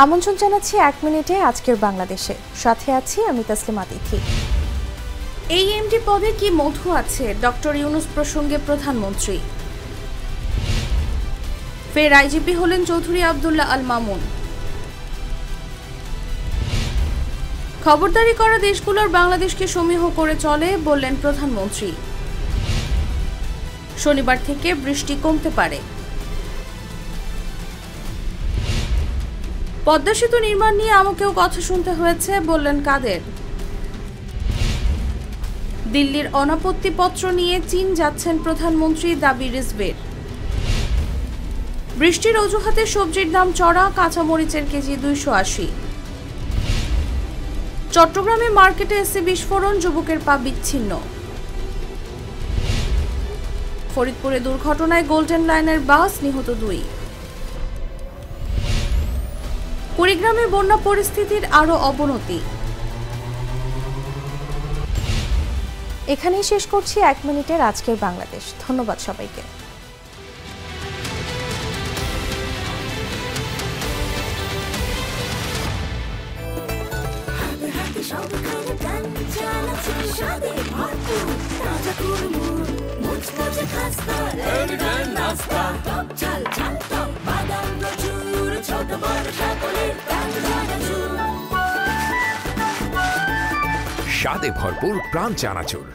আমন্ত্রণ জানাচ্ছি 1 মিনিটে আজকের বাংলাদেশে। সাথে আছি আমি তাসলিমা তিথি। এই এমডি পদে কি মধু আছে? ডক্টর ইউনূস প্রসঙ্গে প্রধানমন্ত্রী। ফের আইজিপি হলেন চৌধুরী আব্দুল্লাহ আল মামুন। খবরদারি করা দেশগুলোর বাংলাদেশকে সমীহ করে চলে বললেন প্রধানমন্ত্রী। শনিবার থেকে বৃষ্টি কমতে পারে। পদ্মা সেতু নির্মাণ নিয়ে আমাকেও কথা শুনতে হয়েছে বললেন কাদের। দিল্লির অনাপত্তিপত্র নিয়ে চীন যাচ্ছেন প্রধানমন্ত্রী, দাবি রিজভীর। বৃষ্টির অজুহাতে সবজির দাম চড়া, কাঁচামরিচের কেজি 280। চট্টগ্রামে মার্কেটে এসে বিস্ফোরণ, যুবকের পা বিচ্ছিন্ন। ফরিদপুরে দুর্ঘটনায় গোল্ডেন লাইনের বাস, নিহত 2। কুড়িগ্রামে বন্যা পরিস্থিতির আরও অবনতি। এখানেই শেষ করছি 1 মিনিটের আজকের বাংলাদেশ। ধন্যবাদ সবাইকে। স্বাদে ভরপুর প্রাণ চানাচুর।